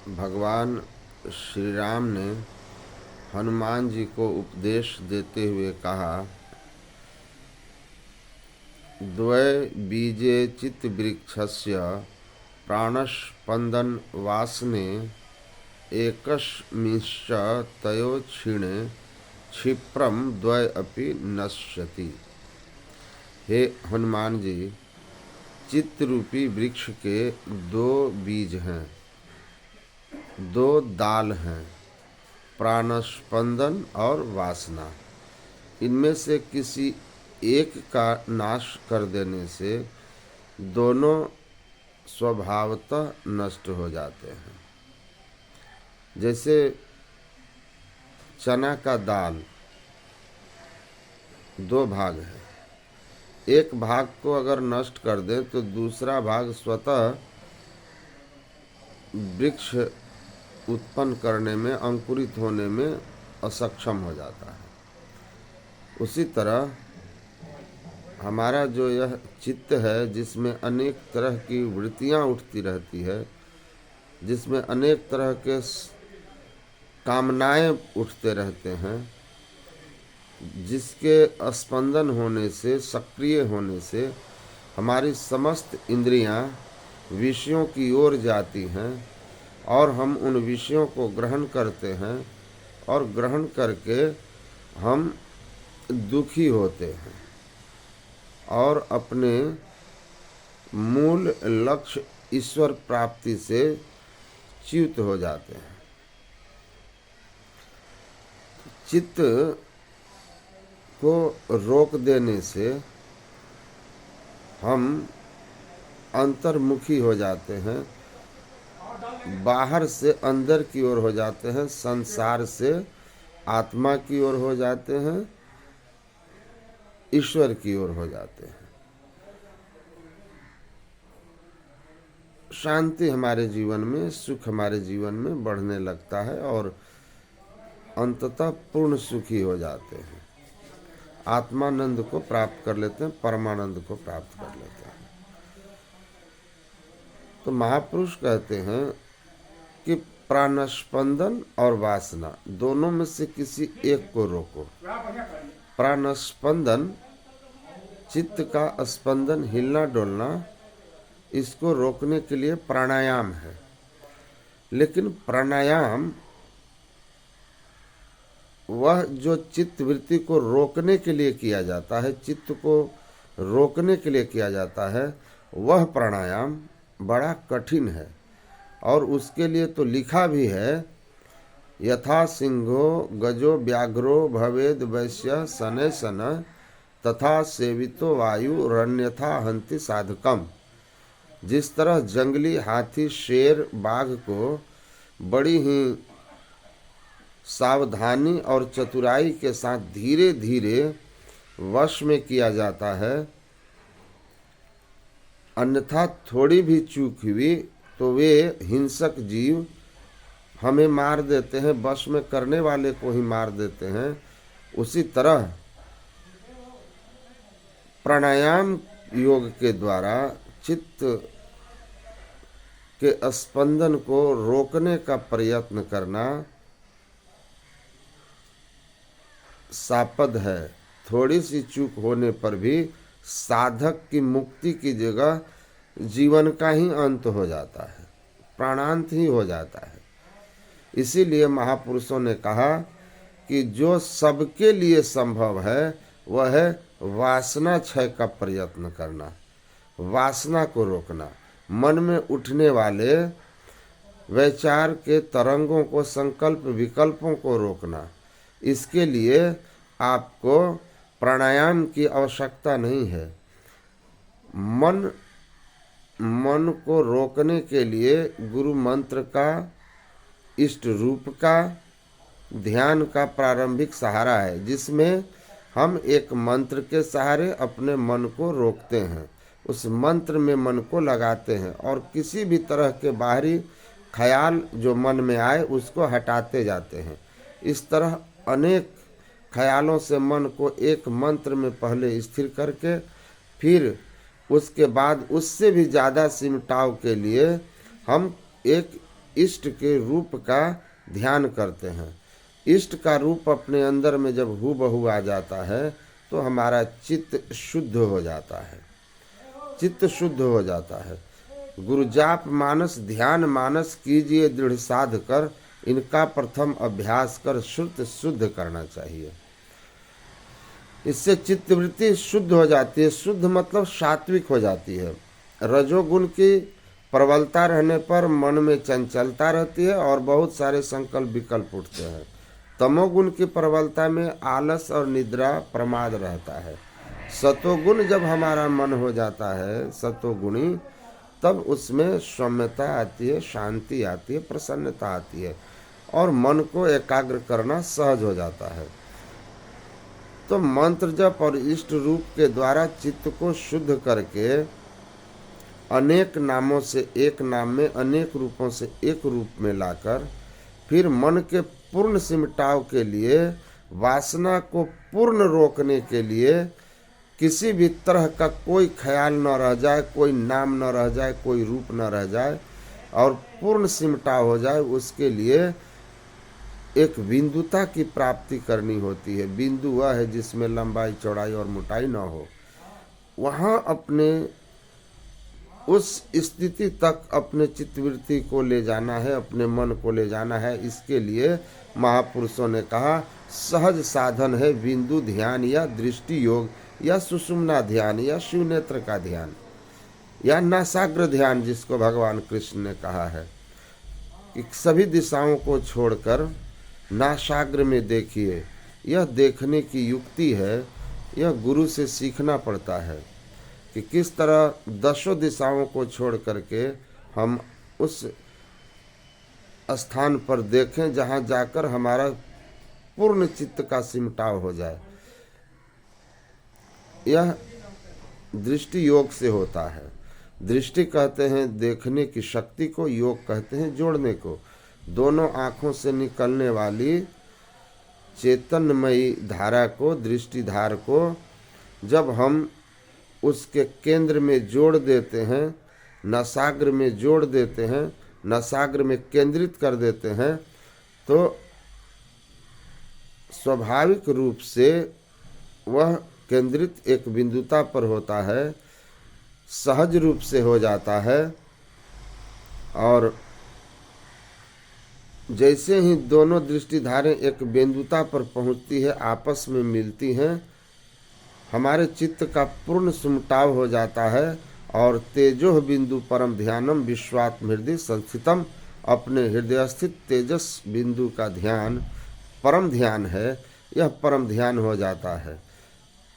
भगवान श्री राम ने हनुमान जी को उपदेश देते हुए कहा, द्वय बीजे चित्त वृक्षस्य प्राणस्पंदन वासने एकस्मिंश्च तयो क्षीणे क्षिप्रम द्वय अपि नश्यति। हे हनुमान जी, चित्त रूपी वृक्ष के दो बीज हैं, दो दाल हैं, प्राणस्पंदन और वासना। इनमें से किसी एक का नाश कर देने से दोनों स्वभावतः नष्ट हो जाते हैं। जैसे चना का दाल दो भाग है, एक भाग को अगर नष्ट कर दें तो दूसरा भाग स्वतः वृक्ष उत्पन्न करने में, अंकुरित होने में असक्षम हो जाता है। उसी तरह हमारा जो यह चित्त है, जिसमें अनेक तरह की वृत्तियां उठती रहती है, जिसमें अनेक तरह के कामनाएं उठते रहते हैं, जिसके स्पंदन होने से, सक्रिय होने से हमारी समस्त इंद्रियां विषयों की ओर जाती हैं और हम उन विषयों को ग्रहण करते हैं और ग्रहण करके हम दुखी होते हैं और अपने मूल लक्ष्य ईश्वर प्राप्ति से च्युत हो जाते हैं। चित्त को रोक देने से हम अंतर्मुखी हो जाते हैं, बाहर से अंदर की ओर हो जाते हैं, संसार से आत्मा की ओर हो जाते हैं, ईश्वर की ओर हो जाते हैं। शांति हमारे जीवन में, सुख हमारे जीवन में बढ़ने लगता है और अंततः पूर्ण सुखी हो जाते हैं। आत्मानंद को प्राप्त कर लेते हैं, परमानंद को प्राप्त कर लेते हैं। तो महापुरुष कहते हैं कि प्राणस्पंदन और वासना दोनों में से किसी एक को रोको। प्राणस्पंदन, चित्त का स्पंदन, हिलना डोलना, इसको रोकने के लिए प्राणायाम है। लेकिन प्राणायाम वह जो चित्त वृत्ति को रोकने के लिए किया जाता है, चित्त को रोकने के लिए किया जाता है, वह प्राणायाम बड़ा कठिन है। और उसके लिए तो लिखा भी है, यथा सिंहो गजो व्याघ्रो भवेद वैश्य शनैः शनैः तथा सेवितो वायु रण्यथा हन्ति साधकम। जिस तरह जंगली हाथी, शेर, बाघ को बड़ी ही सावधानी और चतुराई के साथ धीरे धीरे वश में किया जाता है, अन्यथा थोड़ी भी चूक हुई तो वे हिंसक जीव हमें मार देते हैं, वश में करने वाले को ही मार देते हैं। उसी तरह प्राणायाम योग के द्वारा चित्त के स्पंदन को रोकने का प्रयत्न करना सापद है। थोड़ी सी चूक होने पर भी साधक की मुक्ति की जगह जीवन का ही अंत हो जाता है, प्राणांत ही हो जाता है। इसीलिए महापुरुषों ने कहा कि जो सबके लिए संभव है वह है वासना क्षय का प्रयत्न करना, वासना को रोकना, मन में उठने वाले वैचार के तरंगों को, संकल्प विकल्पों को रोकना। इसके लिए आपको प्राणायाम की आवश्यकता नहीं है। मन को रोकने के लिए गुरु मंत्र का, इष्ट रूप का, ध्यान का प्रारंभिक सहारा है, जिसमें हम एक मंत्र के सहारे अपने मन को रोकते हैं, उस मंत्र में मन को लगाते हैं और किसी भी तरह के बाहरी ख्याल जो मन में आए उसको हटाते जाते हैं। इस तरह अनेक ख्यालों से मन को एक मंत्र में पहले स्थिर करके फिर उसके बाद उससे भी ज़्यादा सिमटाव के लिए हम एक इष्ट के रूप का ध्यान करते हैं। इष्ट का रूप अपने अंदर में जब हूबहू आ जाता है तो हमारा चित्त शुद्ध हो जाता है, चित्त शुद्ध हो जाता है। गुरु जाप मानस ध्यान मानस कीजिए दृढ़ साध कर, इनका प्रथम अभ्यास कर श्रुत शुद्ध करना चाहिए। इससे चित्तवृत्ति शुद्ध हो जाती है। शुद्ध मतलब सात्विक हो जाती है। रजोगुण की प्रबलता रहने पर मन में चंचलता रहती है और बहुत सारे संकल्प विकल्प उठते हैं। तमोगुण की प्रबलता में आलस और निद्रा प्रमाद रहता है। सतोगुण जब हमारा मन हो जाता है सतोगुणी, तब उसमें सौम्यता आती है, शांति आती है, प्रसन्नता आती है और मन को एकाग्र करना सहज हो जाता है। तो मंत्र जप और इष्ट रूप के द्वारा चित्त को शुद्ध करके अनेक नामों से एक नाम में, अनेक रूपों से एक रूप में लाकर फिर मन के पूर्ण सिमटाव के लिए, वासना को पूर्ण रोकने के लिए, किसी भी तरह का कोई ख्याल न रह जाए, कोई नाम न रह जाए, कोई रूप न रह जाए और पूर्ण सिमटाव हो जाए, उसके लिए एक बिंदुता की प्राप्ति करनी होती है। बिंदु वह है जिसमें लंबाई चौड़ाई और मोटाई न हो। वहाँ अपने उस स्थिति तक अपने चित्तवृत्ति को ले जाना है, अपने मन को ले जाना है। इसके लिए महापुरुषों ने कहा सहज साधन है बिंदु ध्यान या दृष्टि योग या सुषुम्ना ध्यान या शिव नेत्र का ध्यान या नासाग्र ध्यान, जिसको भगवान कृष्ण ने कहा है कि सभी दिशाओं को छोड़कर नासाग्र में देखिए। यह देखने की युक्ति है, यह गुरु से सीखना पड़ता है कि किस तरह दसों दिशाओं को छोड़ करके हम उस स्थान पर देखें जहाँ जाकर हमारा पूर्ण चित्त का सिमटाव हो जाए। यह दृष्टि योग से होता है। दृष्टि कहते हैं देखने की शक्ति को, योग कहते हैं जोड़ने को। दोनों आँखों से निकलने वाली चेतनमयी धारा को, दृष्टिधार को जब हम उसके केंद्र में जोड़ देते हैं, नसाग्र में जोड़ देते हैं, नसाग्र में केंद्रित कर देते हैं, तो स्वाभाविक रूप से वह केंद्रित एक बिंदुता पर होता है, सहज रूप से हो जाता है। और जैसे ही दोनों दृष्टिधारें एक बिंदुता पर पहुंचती है, आपस में मिलती हैं, हमारे चित्त का पूर्ण सुमटाव हो जाता है और तेजोह बिंदु परम ध्यानम विश्वात्म हृदय संस्थितम, अपने हृदय स्थित तेजस बिंदु का ध्यान परम ध्यान है। यह परम ध्यान हो जाता है।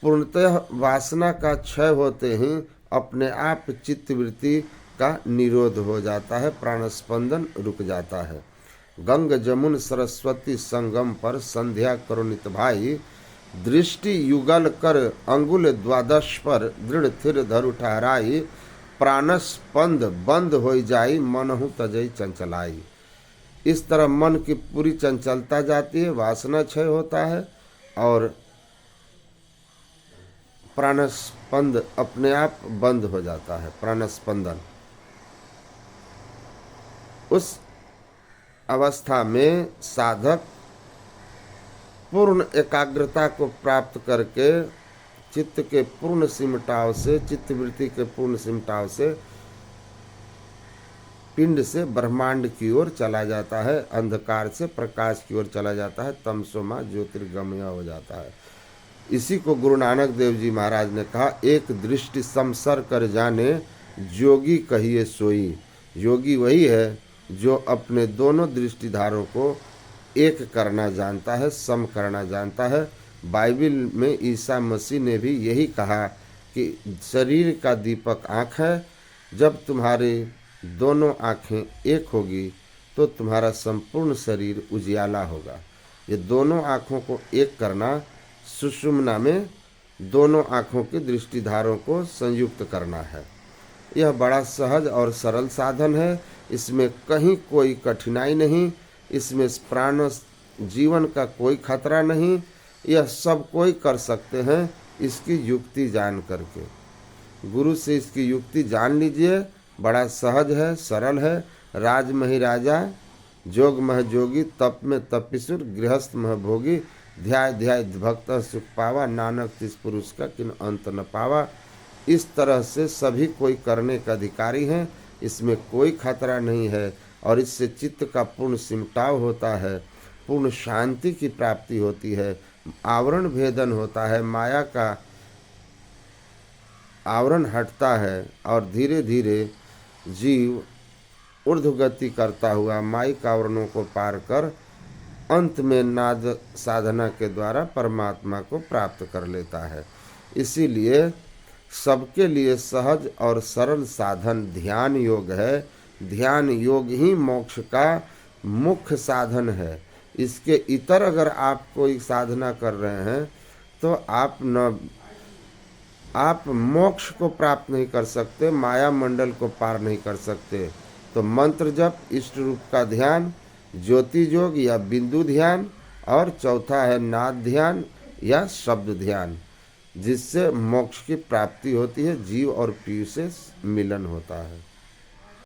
पूर्णतः वासना का क्षय होते ही अपने आप चित्तवृत्ति का निरोध हो जाता है, प्राण स्पंदन रुक जाता है। गंग जमुन सरस्वती संगम पर संध्या करो नित भाई, दृष्टि युगल कर अंगुल द्वादश पर दृढ़ थिर धरु ठहराई, प्राणस्पंद बंद हो जाई मनहु तजई चंचलाई। इस तरह मन की पूरी चंचलता जाती है, वासना क्षय होता है और प्राणस्पंद अपने आप बंद हो जाता है, प्राणस्पंदन। उस अवस्था में साधक पूर्ण एकाग्रता को प्राप्त करके चित्त के पूर्ण सिमटाव से, चित्तवृत्ति के पूर्ण सिमटाव से पिंड से ब्रह्मांड की ओर चला जाता है, अंधकार से प्रकाश की ओर चला जाता है, तमसोमा ज्योतिर्गमय हो जाता है। इसी को गुरु नानक देव जी महाराज ने कहा, एक दृष्टि समसर कर जाने जोगी कहिए सोई। योगी वही है जो अपने दोनों दृष्टिधारों को एक करना जानता है, सम करना जानता है। बाइबल में ईसा मसीह ने भी यही कहा कि शरीर का दीपक आँख है, जब तुम्हारे दोनों आँखें एक होगी तो तुम्हारा संपूर्ण शरीर उजियाला होगा। ये दोनों आँखों को एक करना, सुषुम्ना में दोनों आँखों की दृष्टिधारों को संयुक्त करना है। यह बड़ा सहज और सरल साधन है। इसमें कहीं कोई कठिनाई नहीं, इसमें प्राण जीवन का कोई खतरा नहीं। यह सब कोई कर सकते हैं इसकी युक्ति जान करके। गुरु से इसकी युक्ति जान लीजिए, बड़ा सहज है, सरल है राज महि राजा, जोग मह जोगी, तप में तपिसुर, गृहस्थ मह भोगी, ध्याय ध्याय भक्त सुख पावा, नानक तिस पुरुष का किन अंत न पावा। इस तरह से सभी कोई करने का अधिकारी हैं, इसमें कोई खतरा नहीं है और इससे चित्त का पूर्ण सिमटाव होता है, पूर्ण शांति की प्राप्ति होती है, आवरण भेदन होता है, माया का आवरण हटता है और धीरे धीरे जीव ऊर्ध्वगति करता हुआ माइक आवरणों को पार कर अंत में नाद साधना के द्वारा परमात्मा को प्राप्त कर लेता है। इसीलिए सबके लिए सहज और सरल साधन ध्यान योग है। ध्यान योग ही मोक्ष का मुख्य साधन है। इसके इतर अगर आप कोई साधना कर रहे हैं तो आप मोक्ष को प्राप्त नहीं कर सकते, माया मंडल को पार नहीं कर सकते। तो मंत्र जप, इष्ट रूप का ध्यान, ज्योति योग या बिंदु ध्यान, और चौथा है नाद ध्यान या शब्द ध्यान, जिससे मोक्ष की प्राप्ति होती है, जीव और पीयू से मिलन होता है।